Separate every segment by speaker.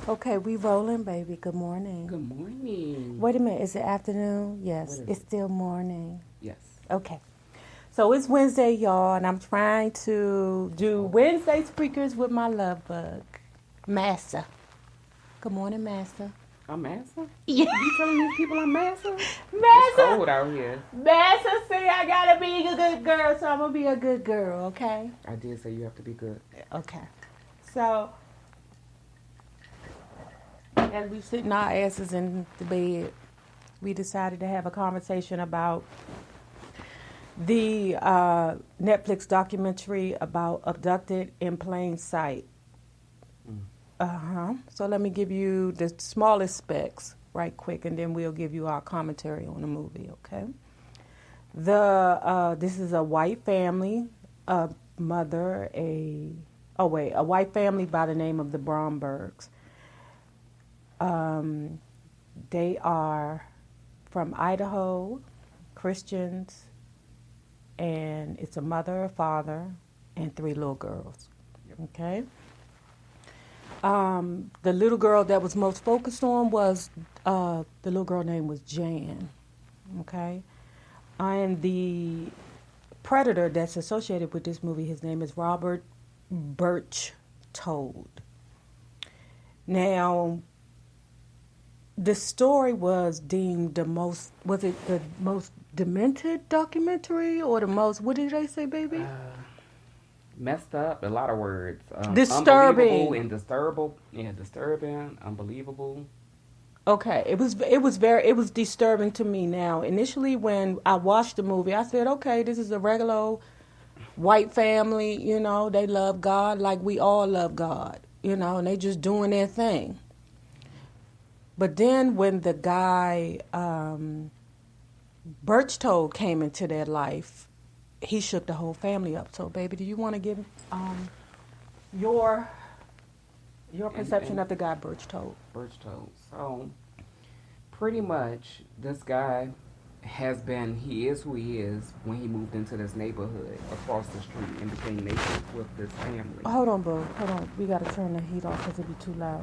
Speaker 1: Okay, we rolling, baby. Good morning.
Speaker 2: Good morning.
Speaker 1: Wait a minute. Is it afternoon? Yes,
Speaker 2: What is
Speaker 1: it's
Speaker 2: it?
Speaker 1: still morning.
Speaker 2: Yes.
Speaker 1: Okay. So it's Wednesday, y'all, and I'm trying to do Wednesday speakers with my love bug, Massa. Good morning, Massa.
Speaker 2: I'm Massa?
Speaker 1: Yeah.
Speaker 2: You telling these people I'm Massa? It's
Speaker 1: Massa.
Speaker 2: cold out here.
Speaker 1: Massa, see, I gotta be a good girl, so I'm gonna be a good girl, okay?
Speaker 2: I did say you have to be good.
Speaker 1: Okay. So, as we sitting our asses in the bed, we decided to have a conversation about the Netflix documentary about Abducted in Plain Sight. So let me give you the smallest specs right quick, and then we'll give you our commentary on the movie, okay? This is a white family, a white family by the name of the Brombergs. They are from Idaho, Christians, and it's a mother, a father, and 3 little girls.
Speaker 2: Yep.
Speaker 1: Okay. The little girl that was most focused on was the little girl name was Jan. Okay. And the predator that's associated with this movie, his name is Robert Birchtold. Now, the story was deemed the most demented documentary or the most, what did they say, baby?
Speaker 2: Messed up, a lot of words.
Speaker 1: Disturbing.
Speaker 2: Unbelievable and disturbable. Yeah, disturbing, unbelievable.
Speaker 1: Okay, it was disturbing to me. Now, initially when I watched the movie, I said, okay, this is a regular white family, they love God like we all love God, and they just doing their thing. But then when the guy, Birchtold, came into their life, he shook the whole family up. So, baby, do you want to give your perception of the guy Birchtold?
Speaker 2: Birchtold. So, pretty much, this guy he is who he is when he moved into this neighborhood across the street and became neighbors with this family.
Speaker 1: Hold on, boo. Hold on. We got to turn the heat off because it'd be too loud.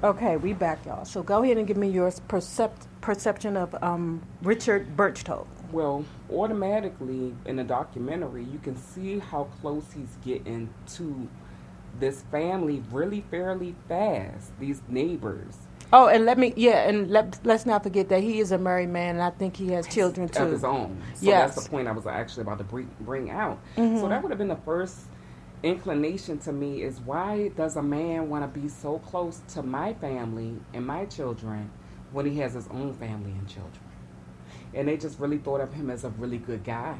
Speaker 1: Okay, we back, y'all. So go ahead and give me your perception of Richard Birchtold.
Speaker 2: Well, automatically in the documentary, you can see how close he's getting to this family really fairly fast. These neighbors.
Speaker 1: Oh, and let's not forget that he is a married man, and I think he has children too
Speaker 2: Of his own. So
Speaker 1: yes.
Speaker 2: That's the point I was actually about to bring out.
Speaker 1: Mm-hmm.
Speaker 2: So that would have been the first inclination to me is why does a man want to be so close to my family and my children when he has his own family and children? And they just really thought of him as a really good guy.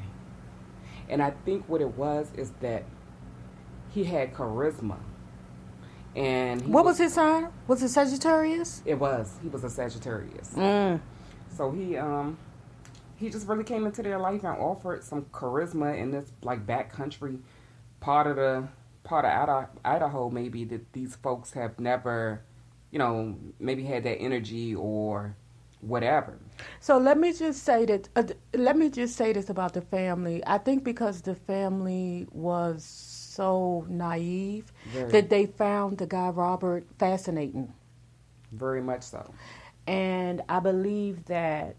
Speaker 2: And I think what it was is that he had charisma. And
Speaker 1: what was his sign? Was it Sagittarius?
Speaker 2: It was. He was a Sagittarius. So he just really came into their life and offered some charisma in this like backcountry part of Idaho, maybe that these folks have never, maybe had that energy or whatever.
Speaker 1: So let me just say this about the family. I think because the family was so naive that they found the guy Robert fascinating.
Speaker 2: Very much so.
Speaker 1: And I believe that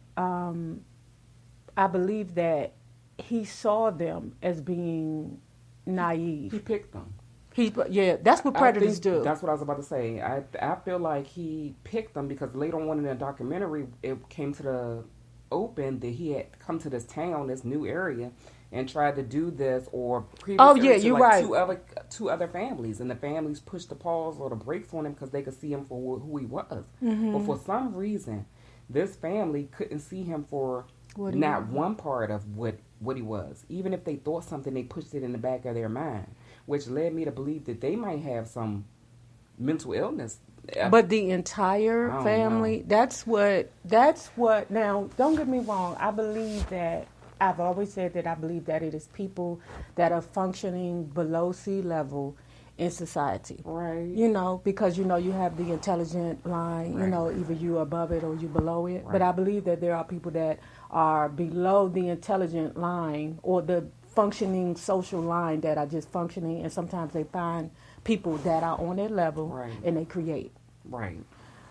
Speaker 1: he saw them as being naive.
Speaker 2: He picked them.
Speaker 1: That's what predators do.
Speaker 2: That's what I was about to say. I feel like he picked them because later on in the documentary, it came to the open that he had come to this town, this new area, and tried to do this or previously
Speaker 1: you're right.
Speaker 2: two other families, and the families pushed the pause or the brakes on him because they could see him for who he was.
Speaker 1: Mm-hmm.
Speaker 2: But for some reason, this family couldn't see him for not one part of what he was. Even if they thought something, they pushed it in the back of their mind, which led me to believe that they might have some mental illness.
Speaker 1: But the entire family, that's what, now, don't get me wrong, I've always said that I believe that it is people that are functioning below sea level in society.
Speaker 2: Right.
Speaker 1: Because, you have the intelligent line,
Speaker 2: right.
Speaker 1: Either you above it or you below it.
Speaker 2: Right.
Speaker 1: But I believe that there are people that are below the intelligent line or the functioning social line that are just functioning, and sometimes they find people that are on their level,
Speaker 2: Right.
Speaker 1: and they create.
Speaker 2: Right.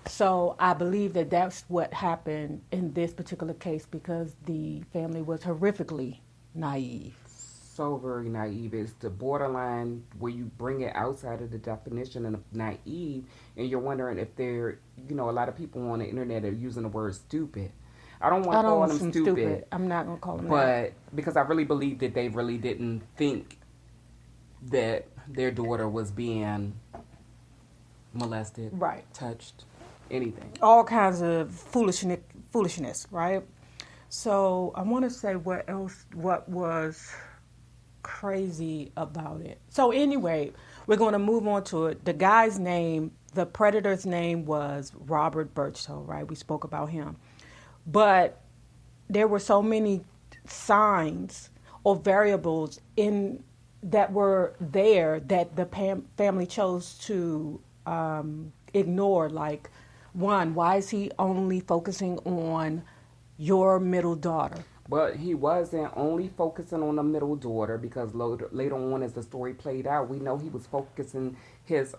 Speaker 1: So I believe that that's what happened in this particular case because the family was horrifically naive.
Speaker 2: So very naive. It's the borderline where you bring it outside of the definition of naive, and you're wondering if they're, a lot of people on the internet are using the word stupid. I don't want
Speaker 1: I
Speaker 2: to
Speaker 1: don't
Speaker 2: call
Speaker 1: want
Speaker 2: them
Speaker 1: some
Speaker 2: stupid,
Speaker 1: I'm not gonna call them
Speaker 2: but because I really believe that they really didn't think that their daughter was being molested,
Speaker 1: Right.
Speaker 2: touched, anything.
Speaker 1: All kinds of foolishness, right? So I want to say what was crazy about it. So anyway, we're going to move on to it. The guy's name, the predator's name was Robert Birchtoe, right? We spoke about him. But there were so many signs or variables in that were there that the family chose to ignore. Like, one, why is he only focusing on your middle daughter?
Speaker 2: But he wasn't only focusing on the middle daughter because later on, as the story played out, we know he was focusing his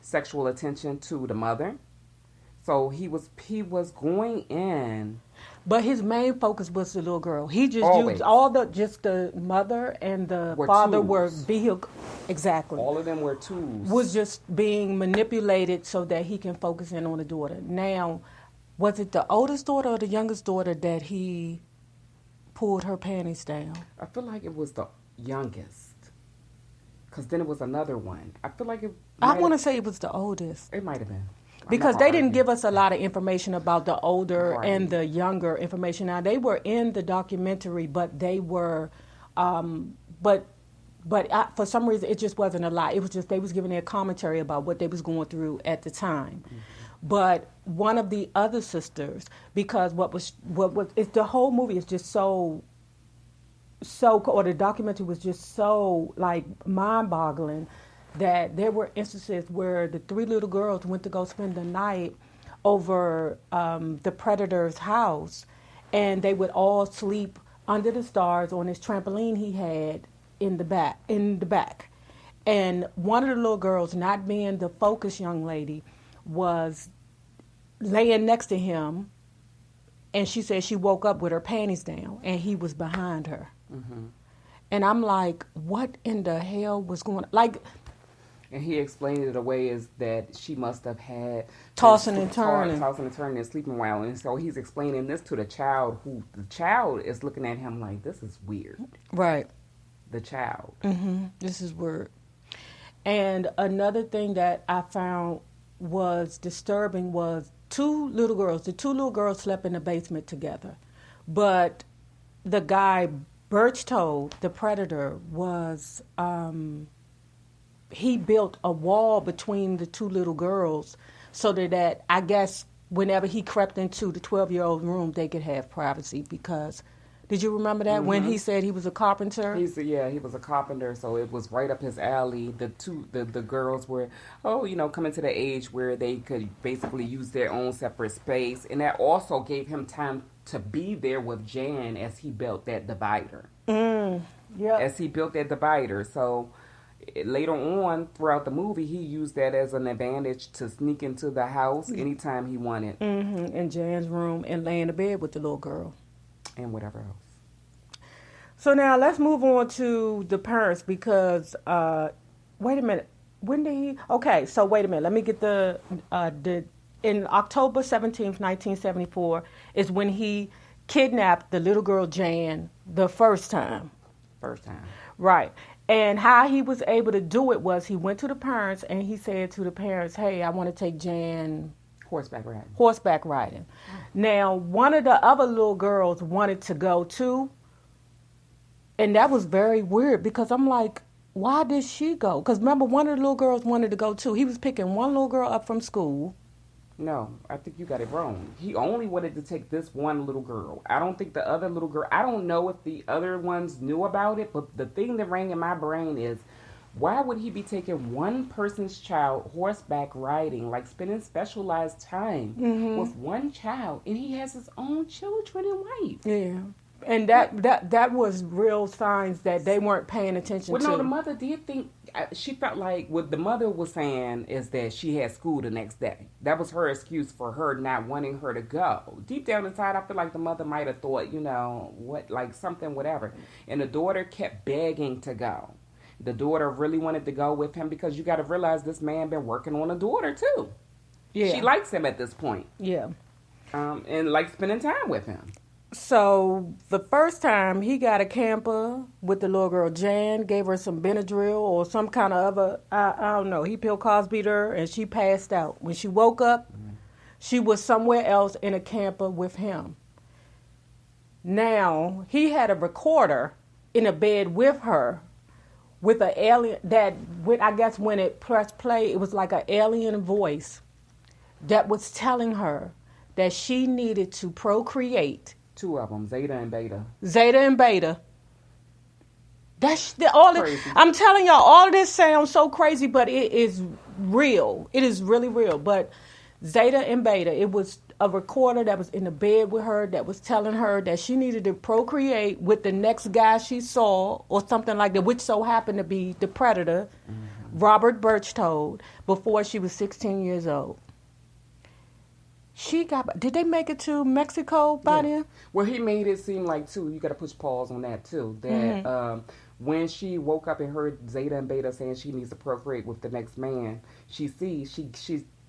Speaker 2: sexual attention to the mother. So he was going in.
Speaker 1: But his main focus was the little girl. He just
Speaker 2: Always.
Speaker 1: used just the mother and the father
Speaker 2: tools.
Speaker 1: were vehicle. Exactly.
Speaker 2: All of them were tools.
Speaker 1: Was just being manipulated so that he can focus in on the daughter. Now, was it the oldest daughter or the youngest daughter that he pulled her panties down?
Speaker 2: I feel like it was the youngest. Because then it was another one. I feel like
Speaker 1: I want to say it was the oldest.
Speaker 2: It might have been.
Speaker 1: Because they didn't give us a lot of information about the older
Speaker 2: Right.
Speaker 1: and the younger information. Now, they were in the documentary, but they were, but for some reason, it just wasn't a lot. It was just they was giving their commentary about what they was going through at the time. Mm-hmm. But one of the other sisters, because what was it's the whole movie is just so or the documentary was just so like mind-boggling that there were instances where the three little girls went to go spend the night over the predator's house, and they would all sleep under the stars on this trampoline he had in the back. And one of the little girls, not being the focused young lady, was laying next to him, and she said she woke up with her panties down, and he was behind her. Mm-hmm. And I'm like, what in the hell was going on? Like,
Speaker 2: and he explained it away as that she must have had
Speaker 1: tossing and turning
Speaker 2: and sleeping while. And so he's explaining this to the child, who the child is looking at him like, this is weird.
Speaker 1: Right.
Speaker 2: The child.
Speaker 1: Mm-hmm. This is weird. And another thing that I found was disturbing was the two little girls slept in the basement together. But the guy, Birchtoe, the predator, was... he built a wall between the two little girls so that I guess whenever he crept into the 12-year-old room, they could have privacy. Because, did you remember that when he said he was a carpenter?
Speaker 2: He was a carpenter, so it was right up his alley. The girls were, coming to the age where they could basically use their own separate space. And that also gave him time to be there with Jan as he built that divider.
Speaker 1: Yeah.
Speaker 2: As he built that divider. So... later on throughout the movie, he used that as an advantage to sneak into the house anytime he wanted.
Speaker 1: Mm-hmm. In Jan's room and lay in the bed with the little girl.
Speaker 2: And whatever else.
Speaker 1: So now let's move on to the parents because, wait a minute. When did he... Okay, so wait a minute. Let me get in October 17th, 1974 is when he kidnapped the little girl Jan the first time. Right. And how he was able to do it was he went to the parents and he said to the parents, hey, I want to take Jan horseback riding. Now, one of the other little girls wanted to go too. And that was very weird because I'm like, why did she go? Because remember, one of the little girls wanted to go too. He was picking one little girl up from school.
Speaker 2: No, I think you got it wrong. He only wanted to take this one little girl. I don't think the other little girl... I don't know if the other ones knew about it, but the thing that rang in my brain is, why would he be taking one person's child horseback riding, like spending specialized time with one child, and he has his own children and wife?
Speaker 1: Yeah. And that was real signs that they weren't paying attention
Speaker 2: Well,
Speaker 1: to.
Speaker 2: no, the mother did think, she felt like what the mother was saying is that she had school the next day. That was her excuse for her not wanting her to go. Deep down inside, I feel like the mother might have thought, what, like something, whatever. And the daughter kept begging to go. The daughter really wanted to go with him because you got to realize this man been working on a daughter too.
Speaker 1: Yeah.
Speaker 2: She likes him at this point.
Speaker 1: Yeah.
Speaker 2: And likes spending time with him.
Speaker 1: So the first time he got a camper with the little girl Jan, gave her some Benadryl or some kind of other, I don't know. He Bill Cosby'd her and she passed out. When she woke up, she was somewhere else in a camper with him. Now, he had a recorder in a bed with her with an alien I guess when it pressed play, it was like an alien voice that was telling her that she needed to procreate.
Speaker 2: Two of them, Zeta and
Speaker 1: Beta. Crazy. I'm telling y'all, all of this sounds so crazy, but it is real. It is really real. But Zeta and Beta, it was a recorder that was in the bed with her that was telling her that she needed to procreate with the next guy she saw or something like that, which so happened to be the predator, Robert Birchtold, before she was 16 years old. Did they make it to Mexico by then?
Speaker 2: Well, he made it seem like, too, you got to push pause on that, too, that when she woke up and heard Zeta and Beta saying she needs to procreate with the next man, she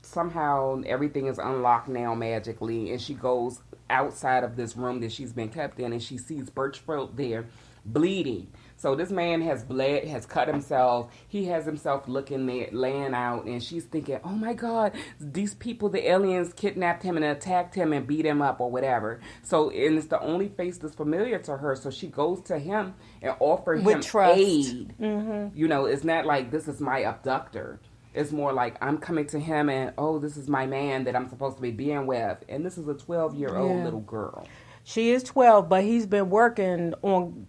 Speaker 2: somehow everything is unlocked now magically, and she goes outside of this room that she's been kept in, and she sees Birchfield there bleeding. So this man has bled, has cut himself. He has himself looking there, laying out, and she's thinking, oh my God, these people, the aliens, kidnapped him and attacked him and beat him up or whatever. So, and it's the only face that's familiar to her. So she goes to him and offers him aid. Mm-hmm. It's not like this is my abductor. It's more like I'm coming to him and, oh, this is my man that I'm supposed to be being with. And this is a 12-year-old little girl.
Speaker 1: She is 12, but he's been working on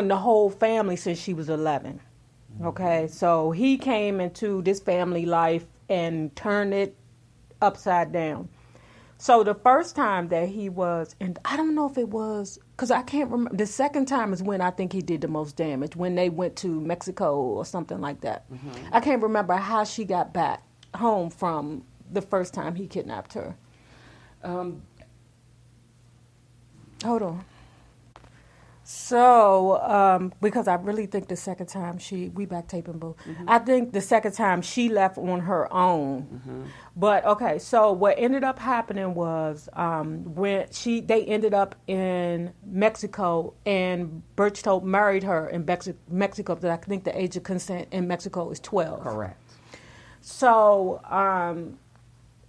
Speaker 1: the whole family since she was 11. Okay, so he came into this family life and turned it upside down. So the first time that he was, and I don't know if it was, because I can't remember, the second time is when I think he did the most damage, when they went to Mexico or something like that. Mm-hmm. I can't remember how she got back home from the first time he kidnapped her. Hold on. So, because I really think the second time we back taping, boo. Mm-hmm. I think the second time she left on her own. Mm-hmm. But okay, so what ended up happening was when they ended up in Mexico, and Birchtold married her in Mexico. Because I think the age of consent in Mexico is 12.
Speaker 2: Correct.
Speaker 1: So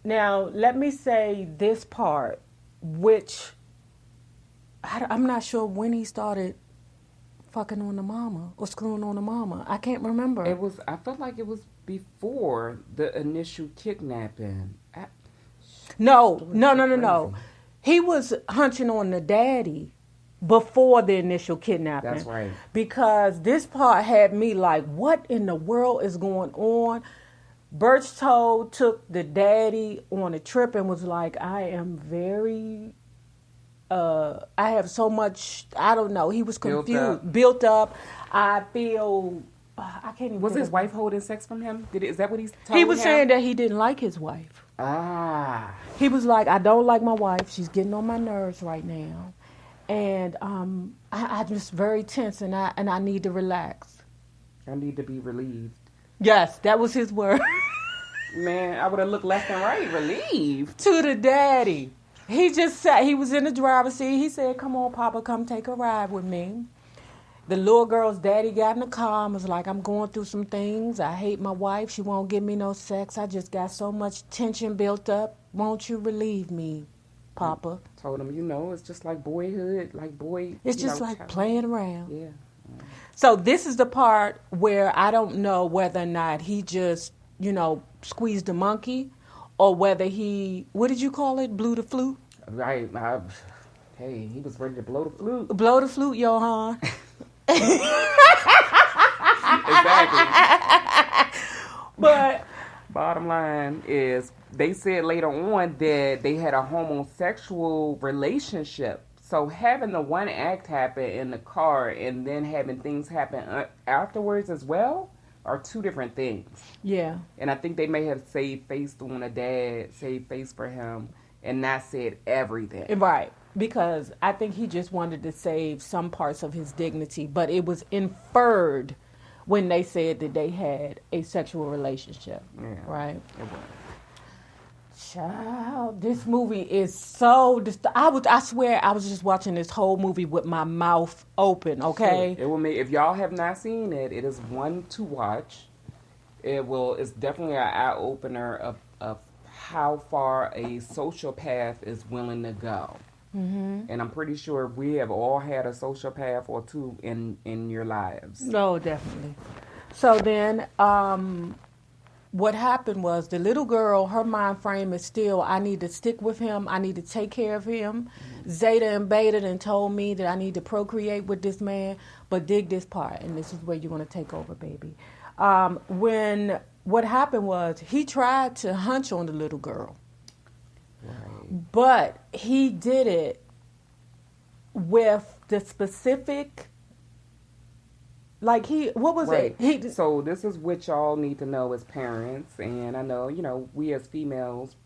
Speaker 1: now let me say this part, which. I'm not sure when he started fucking on the mama or screwing on the mama. I can't remember.
Speaker 2: I felt like it was before the initial kidnapping.
Speaker 1: No. He was hunching on the daddy before the initial kidnapping.
Speaker 2: That's right.
Speaker 1: Because this part had me like, what in the world is going on? Birchtold took the daddy on a trip and was like, I am very... I have so much, I don't know. He was confused, built up. I feel, I can't even.
Speaker 2: Was his wife holding sex from him? Is that what he's told
Speaker 1: He was
Speaker 2: him?
Speaker 1: saying that he didn't like his wife. He was like, I don't like my wife. She's getting on my nerves right now. And I'm just very tense and I need to relax.
Speaker 2: I need to be relieved.
Speaker 1: Yes, that was his word.
Speaker 2: Man, I would have looked left and right, relieved.
Speaker 1: To the daddy. He just sat, he was in the driver's seat. He said, come on, Papa, come take a ride with me. The little girl's daddy got in the car and was like, I'm going through some things. I hate my wife. She won't give me no sex. I just got so much tension built up. Won't you relieve me, Papa?
Speaker 2: I told him, it's just like boyhood,
Speaker 1: It's just like
Speaker 2: child.
Speaker 1: Playing around.
Speaker 2: Yeah.
Speaker 1: So this is the part where I don't know whether or not he just, squeezed the monkey, or whether he, what did you call it, blew the flute?
Speaker 2: Right. Hey, he was ready to blow the flute.
Speaker 1: Blow the flute, Johan.
Speaker 2: Exactly.
Speaker 1: But
Speaker 2: bottom line is, they said later on that they had a homosexual relationship. So having the one act happen in the car and then having things happen afterwards as well are two different things.
Speaker 1: Yeah.
Speaker 2: And I think they may have saved face on a dad, saved face for him, and not said everything.
Speaker 1: Right. Because I think he just wanted to save some parts of his dignity, but it was inferred when they said that they had a sexual relationship.
Speaker 2: Yeah.
Speaker 1: Right.
Speaker 2: It was.
Speaker 1: Child, this movie is so. I swear, I was just watching this whole movie with my mouth open. Okay.
Speaker 2: It will make, if y'all have not seen it, it is one to watch. It's definitely an eye opener of how far a sociopath is willing to go. Mm-hmm. And I'm pretty sure we have all had a sociopath or two in your lives.
Speaker 1: No, definitely. So then, what happened was the little girl, her mind frame is still, I need to stick with him. I need to take care of him. Mm-hmm. Zeta and Beta and told me that I need to procreate with this man. But dig this part, and this is where you're going to take over, baby. When what happened was he tried to hunch on the little girl. Right. But he did it with the specific... Like what was it?
Speaker 2: So this is what y'all need to know as parents, and I know, we as females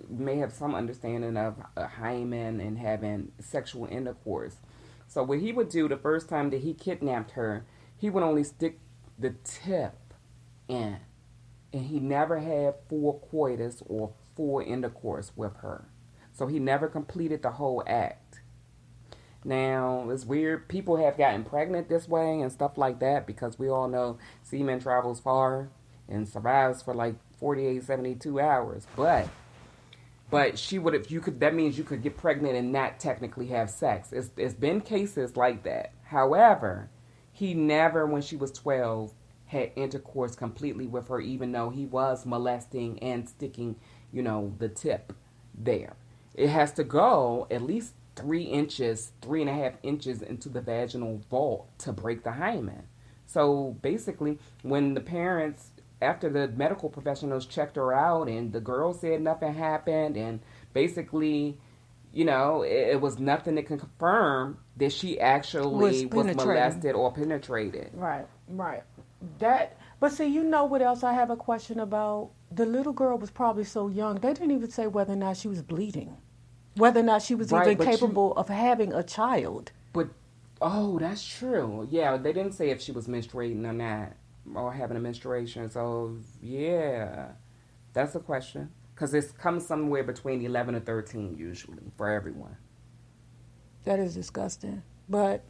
Speaker 2: may have some understanding of a hymen and having sexual intercourse. So what he would do the first time that he kidnapped her, he would only stick the tip in, and he never had full coitus or full intercourse with her. So he never completed the whole act. Now, it's weird. People have gotten pregnant this way and stuff like that because we all know semen travels far and survives for like 48, 72 hours. But she would have, that means you could get pregnant and not technically have sex. It's been cases like that. However, he never, when she was 12, had intercourse completely with her, even though he was molesting and sticking, the tip there. It has to go at least 3.5 inches into the vaginal vault to break the hymen. So basically, when the parents, after the medical professionals checked her out and the girl said nothing happened, and basically, it was nothing that can confirm that she actually was molested or penetrated.
Speaker 1: Right. But see, what else I have a question about? The little girl was probably so young, they didn't even say whether or not she was bleeding. Whether or not she was even capable of having a child.
Speaker 2: But, that's true. Yeah, they didn't say if she was menstruating or not, or having a menstruation. So, yeah, that's a question. Because it comes somewhere between 11 and 13, usually, for everyone.
Speaker 1: That is disgusting. But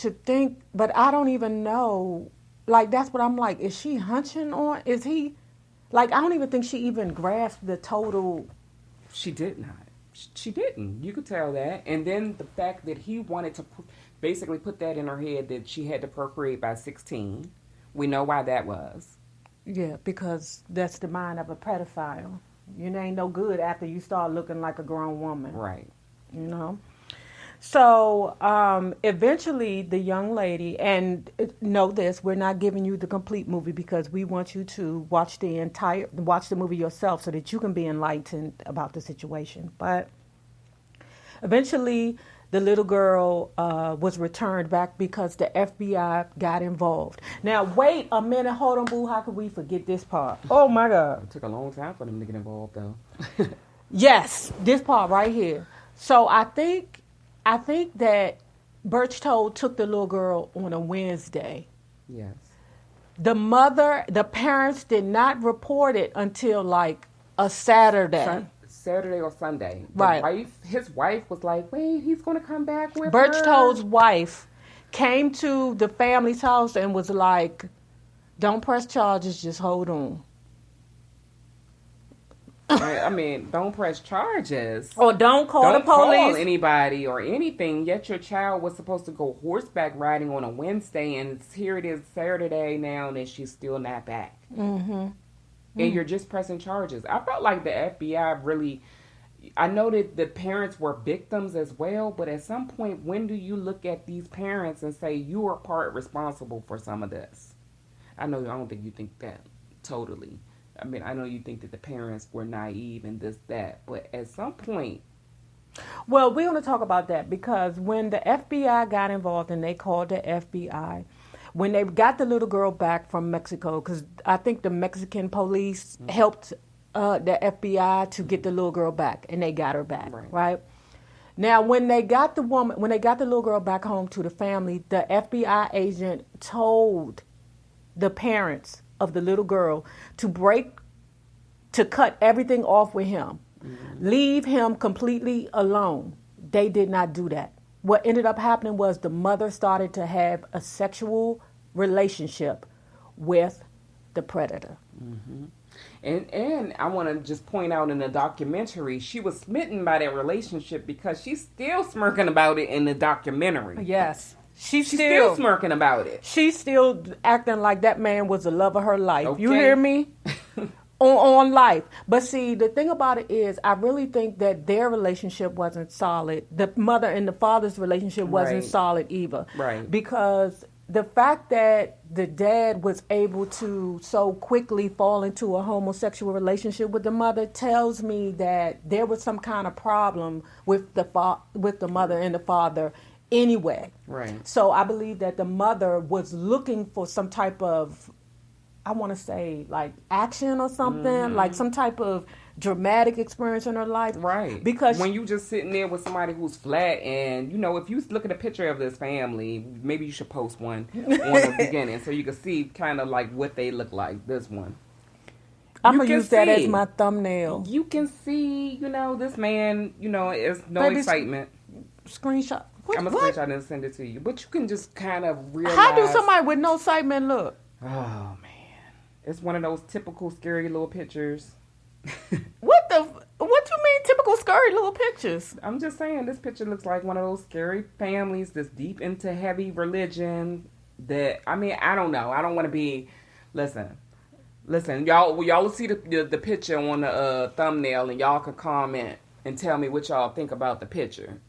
Speaker 1: I don't even know. Like, that's what I'm like. Is she hunching on? Is he? Like, I don't even think she even grasped the total.
Speaker 2: She did not. She didn't. You could tell that. And then the fact that he wanted to basically put that in her head that she had to procreate by 16. We know why that was.
Speaker 1: Yeah, because that's the mind of a pedophile. You ain't no good after you start looking like a grown woman.
Speaker 2: Right.
Speaker 1: So eventually the young lady, and know this, we're not giving you the complete movie because we want you to watch the movie yourself so that you can be enlightened about the situation. But eventually the little girl was returned back because the FBI got involved. Now, wait a minute. Hold on, boo. How could we forget this part? Oh, my God.
Speaker 2: It took a long time for them to get involved, though.
Speaker 1: Yes, this part right here. So I think that Birch Toll took the little girl on a Wednesday.
Speaker 2: Yes.
Speaker 1: The parents did not report it until like a Saturday.
Speaker 2: Saturday or Sunday.
Speaker 1: Right.
Speaker 2: His wife was like, wait, he's going to come back with
Speaker 1: Birch
Speaker 2: her.
Speaker 1: Toll's wife came to the family's house and was like, don't press charges, just hold on.
Speaker 2: I mean, don't press charges.
Speaker 1: Or don't call the police.
Speaker 2: Don't call anybody or anything. Yet your child was supposed to go horseback riding on a Wednesday, and here it is Saturday now, and she's still not back.
Speaker 1: Mm-hmm.
Speaker 2: And you're just pressing charges. I felt like the FBI really... I know that the parents were victims as well, but at some point, when do you look at these parents and say, you are part responsible for some of this? I don't think you think that totally. I mean, I know you think that the parents were naive and this, that, but at some point...
Speaker 1: Well, we're going to talk about that because when the FBI got involved and they called the FBI, when they got the little girl back from Mexico, because I think the Mexican police helped the FBI to get the little girl back, and they got her back, right? Now, when they got the little girl back home to the family, the FBI agent told the parents of the little girl to cut everything off with him. Leave him completely alone. They did not do that. What ended up happening was the mother started to have a sexual relationship with the predator.
Speaker 2: And I want to just point out in the documentary, she was smitten by that relationship because she's still smirking about it in the documentary.
Speaker 1: Yes. She's
Speaker 2: still smirking about it.
Speaker 1: She's still acting like that man was the love of her life. Okay. You hear me? on life. But see, the thing about it is, I really think that their relationship wasn't solid. The mother and the father's relationship wasn't solid either.
Speaker 2: Right.
Speaker 1: Because the fact that the dad was able to so quickly fall into a homosexual relationship with the mother tells me that there was some kind of problem with the mother and the father anyway.
Speaker 2: Right.
Speaker 1: So I believe that the mother was looking for some type of, I want to say, like action or something, like some type of dramatic experience in her life.
Speaker 2: Right.
Speaker 1: Because
Speaker 2: when you just sitting there with somebody who's flat, and, you know, if you look at a picture of this family, maybe you should post one on the beginning so you can see kind of like what they look like, this one.
Speaker 1: I'm going to use that as my thumbnail.
Speaker 2: You can see, you know, this man, you know, it's no excitement.
Speaker 1: Screenshot.
Speaker 2: I'm going to screenshot and send it to you. But you can just kind of realize.
Speaker 1: How do somebody with no excitement look?
Speaker 2: Oh, man. It's one of those typical scary little pictures.
Speaker 1: What you mean typical scary little pictures?
Speaker 2: I'm just saying, this picture looks like one of those scary families that's deep into heavy religion that, I mean, I don't know. I don't want to be, listen, y'all will see the picture on the thumbnail, and y'all can comment and tell me what y'all think about the picture.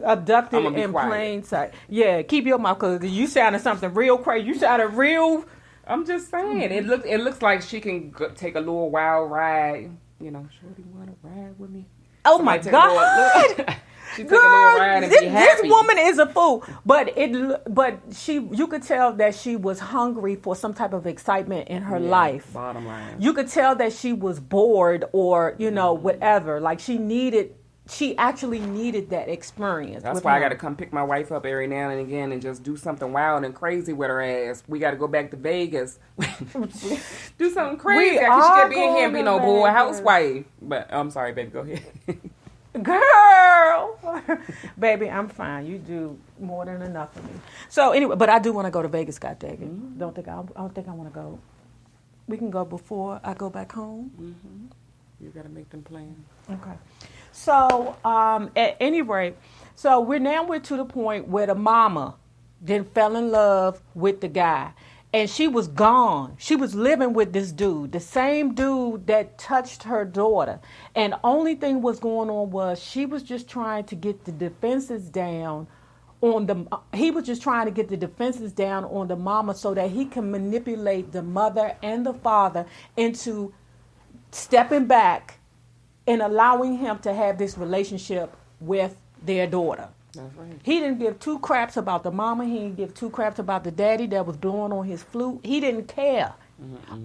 Speaker 1: Abducted in plain sight. Yeah, keep your mouth, because you sounded something real crazy. You sounded real.
Speaker 2: I'm just saying, it looks like she can take a little wild ride. You know, shorty want to ride with me?
Speaker 1: Oh my God!
Speaker 2: She took a little ride and be happy.
Speaker 1: This woman is a fool, but you could tell that she was hungry for some type of excitement in her life.
Speaker 2: Bottom line,
Speaker 1: you could tell that she was bored, or whatever. Like she actually needed that experience.
Speaker 2: That's why I got to come pick my wife up every now and again and just do something wild and crazy with her ass. We got to go back to Vegas. Do something crazy. She can't be in here and be no boy housewife. But I'm sorry, baby. Go ahead.
Speaker 1: Girl. Baby, I'm fine. You do more than enough for me. So anyway, but I do want to go to Vegas, God dang it. I don't think I want to go. We can go before I go back home.
Speaker 2: You got to make them plans.
Speaker 1: Okay. So, at any rate, we're to the point where the mama then fell in love with the guy. And she was gone. She was living with this dude, the same dude that touched her daughter. And only thing was going on was she was just trying to get the defenses down on the mama so that he can manipulate the mother and the father into stepping back and allowing him to have this relationship with their daughter.
Speaker 2: That's right.
Speaker 1: He didn't give two craps about the mama. He didn't give two craps about the daddy that was blowing on his flute. He didn't care.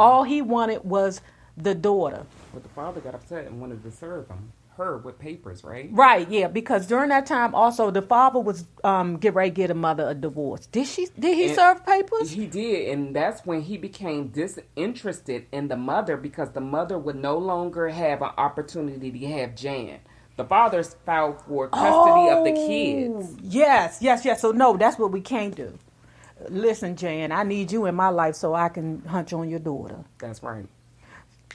Speaker 1: All he wanted was the daughter.
Speaker 2: But the father got upset and wanted to serve her with papers, right?
Speaker 1: Right, yeah, because during that time also the father was getting ready to get a mother a divorce. Did he serve papers?
Speaker 2: He did, and that's when he became disinterested in the mother because the mother would no longer have an opportunity to have Jan. The father filed for custody of the kids.
Speaker 1: Yes. So no, that's what we can't do. Listen, Jan, I need you in my life so I can hunch on your daughter.
Speaker 2: That's right.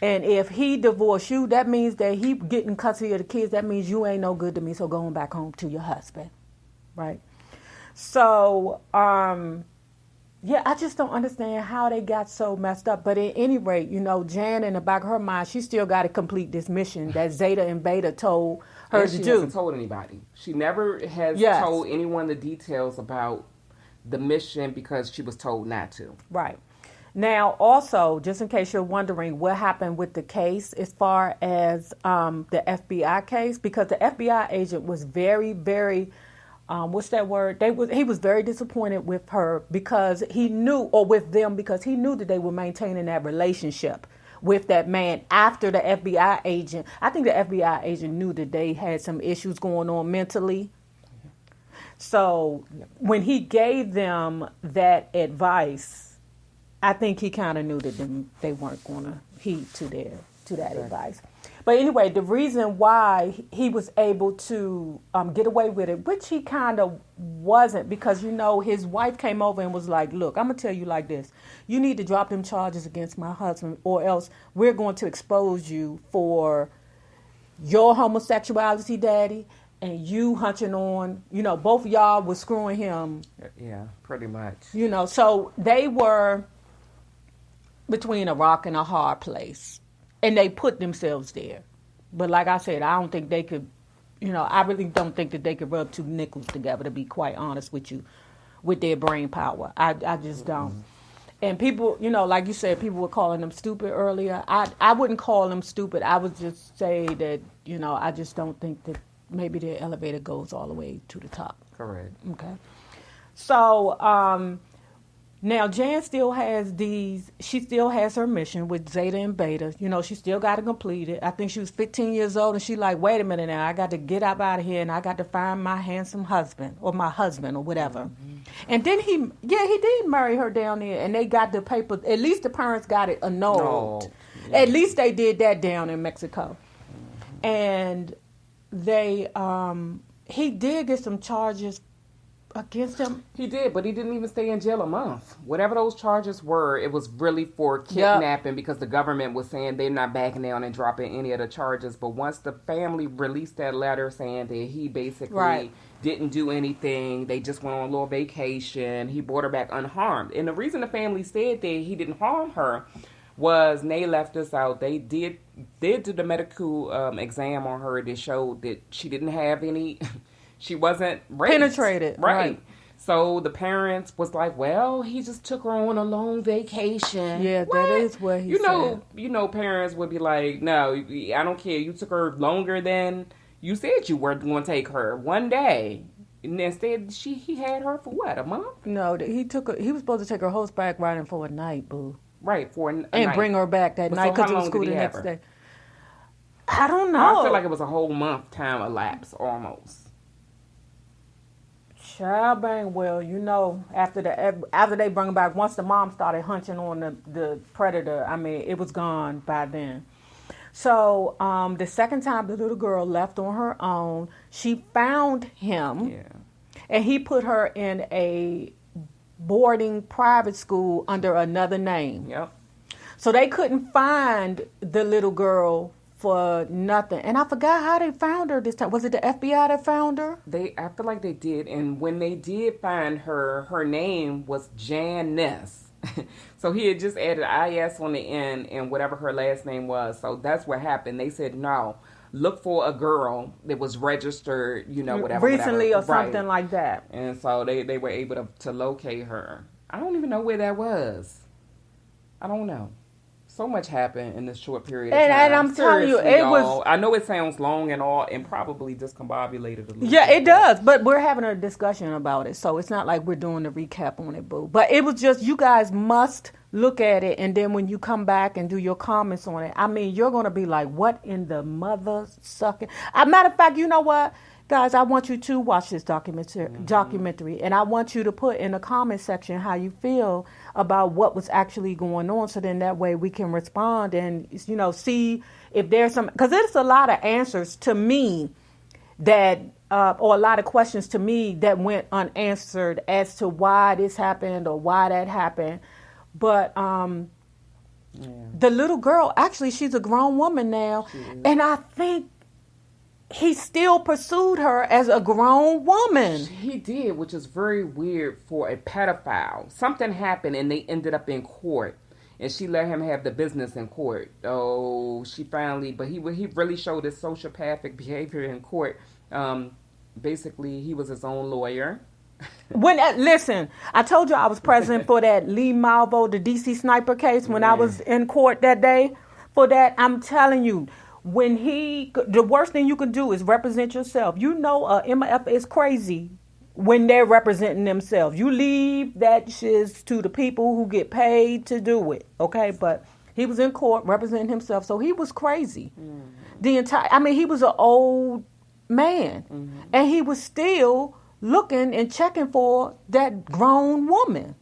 Speaker 1: And if he divorced you, that means that he getting custody of the kids. That means you ain't no good to me. So going back home to your husband, right? So, I just don't understand how they got so messed up. But at any rate, Jan in the back of her mind, she still got to complete this mission that Zeta and Beta told her to do.
Speaker 2: She hasn't told anybody. She never has told anyone the details about the mission because she was told not to.
Speaker 1: Right. Now, also, just in case you're wondering what happened with the case as far as the FBI case, because the FBI agent was very, very, what's that word? He was very disappointed with her because he knew, or with them, because he knew that they were maintaining that relationship with that man after the FBI agent. I think the FBI agent knew that they had some issues going on mentally. So when he gave them that advice, I think he kind of knew that they weren't going to heed to that advice. But anyway, the reason why he was able to get away with it, which he kind of wasn't, because, his wife came over and was like, look, I'm going to tell you like this. You need to drop them charges against my husband, or else we're going to expose you for your homosexuality, daddy, and you hunching on, both of y'all were screwing him.
Speaker 2: Yeah, pretty much.
Speaker 1: So they were between a rock and a hard place, and they put themselves there. But like I said, I don't think they could, I really don't think that they could rub two nickels together, to be quite honest with you, with their brain power. I just don't. And people, like you said, people were calling them stupid earlier. I wouldn't call them stupid. I would just say that, I just don't think that maybe the elevator goes all the way to the top.
Speaker 2: Correct.
Speaker 1: Okay. So, now Jan still has she still has her mission with Zeta and Beta. She still got to complete it. I think she was 15 years old, and she like, wait a minute now, I got to get up out of here, and I got to find my handsome husband, or my husband, or whatever. Mm-hmm. And then he did marry her down there, and they got the paper, at least the parents got it annulled. No. Yeah. At least they did that down in Mexico. Mm-hmm. And he did get some charges against him.
Speaker 2: He did, but he didn't even stay in jail a month. Whatever those charges were, it was really for kidnapping, because the government was saying they're not backing down and dropping any of the charges. But once the family released that letter saying that he basically didn't do anything, they just went on a little vacation, he brought her back unharmed. And the reason the family said that he didn't harm her was, and they left us out, they did do the medical exam on her that showed that she didn't have any... She wasn't raped.
Speaker 1: Penetrated.
Speaker 2: Right. So the parents was like, well, he just took her on a long vacation.
Speaker 1: Yeah, what? That is what he said.
Speaker 2: Parents would be like, no, I don't care. You took her longer than you said you were going to take her. One day. And instead, he had her for what, a month?
Speaker 1: No, he was supposed to take her horseback riding for a night, boo.
Speaker 2: Right, for a night.
Speaker 1: And bring her back that night, because it was school the next day. I don't know.
Speaker 2: I feel like it was a whole month time elapsed, almost.
Speaker 1: Child bang, well, after they brought him back, once the mom started hunching on the predator, I mean, it was gone by then. So the second time the little girl left on her own, she found him, and he put her in a boarding private school under another name.
Speaker 2: Yep.
Speaker 1: So they couldn't find the little girl for nothing. And I forgot how they found her this time. Was it the FBI that found her?
Speaker 2: I feel like they did. And when they did find her, her name was Jan Ness. So he had just added IS on the end and whatever her last name was. So that's what happened. They said, no, look for a girl that was registered, whatever.
Speaker 1: Recently or something like that.
Speaker 2: And so they were able to locate her. I don't even know where that was. I don't know. So much happened in this short period of time.
Speaker 1: And I'm telling you, it was...
Speaker 2: I know it sounds long and all, and probably discombobulated a little bit.
Speaker 1: Yeah, it does, but we're having a discussion about it, so it's not like we're doing a recap on it, boo. But it was just, you guys must look at it, and then when you come back and do your comments on it, I mean, you're going to be like, what in the mother sucking... Matter of fact, you know what? Guys, I want you to watch this documentary, and I want you to put in the comment section how you feel about what was actually going on, so then that way we can respond and, see if there's some... Because there's a lot of answers to me that, or a lot of questions to me that went unanswered as to why this happened or why that happened. But the little girl, actually, she's a grown woman now, and I think he still pursued her as a grown woman.
Speaker 2: He did, which is very weird for a pedophile. Something happened and they ended up in court. And she let him have the business in court. Oh, she finally... But he really showed his sociopathic behavior in court. Basically, he was his own lawyer.
Speaker 1: Listen, I told you I was present for that Lee Malvo, the DC sniper case, when I was in court that day. For that, I'm telling you, the worst thing you can do is represent yourself. You know, MF is crazy when they're representing themselves. You leave that shit to the people who get paid to do it, okay? But he was in court representing himself, so he was crazy. He was an old man, and he was still looking and checking for that grown woman.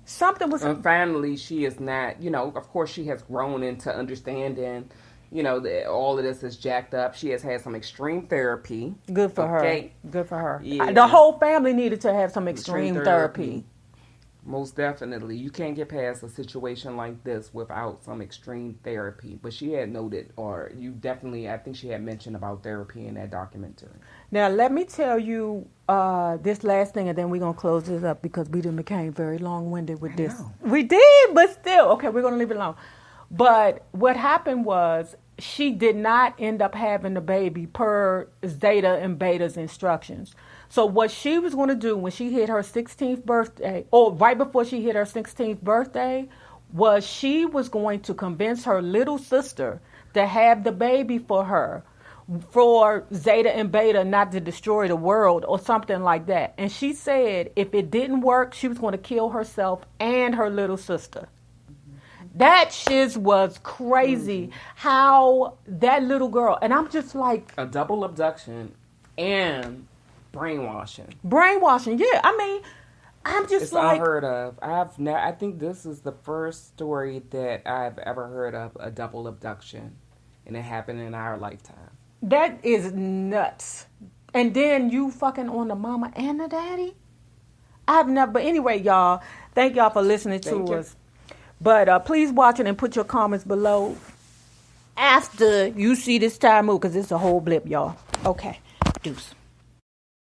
Speaker 1: Something was.
Speaker 2: And finally, she is not. Of course, she has grown into understanding. That all of this is jacked up. She has had some extreme therapy.
Speaker 1: Good for her. Good for her.
Speaker 2: Yeah.
Speaker 1: The whole family needed to have some extreme therapy.
Speaker 2: Most definitely. You can't get past a situation like this without some extreme therapy. But she had noted, I think she had mentioned about therapy in that documentary.
Speaker 1: Now, let me tell you this last thing, and then we're going to close this up because we done became very long-winded with this. We did, but still. Okay, we're going to leave it alone. But what happened was she did not end up having the baby per Zeta and Beta's instructions. So what she was going to do when she hit her 16th birthday, or right before she hit her 16th birthday, was she was going to convince her little sister to have the baby for her, for Zeta and Beta not to destroy the world or something like that. And she said if it didn't work, she was going to kill herself and her little sister. That shit was crazy. How that little girl, and I'm just like...
Speaker 2: A double abduction and brainwashing.
Speaker 1: Brainwashing, yeah. I'm just
Speaker 2: it's
Speaker 1: like...
Speaker 2: It's unheard of. I think this is the first story that I've ever heard of a double abduction. And it happened in our lifetime.
Speaker 1: That is nuts. And then you fucking on the mama and the daddy? I've never... But anyway, y'all, thank y'all for listening to us. But please watch it and put your comments below after you see this time move, because it's a whole blip, y'all. Okay. Deuce.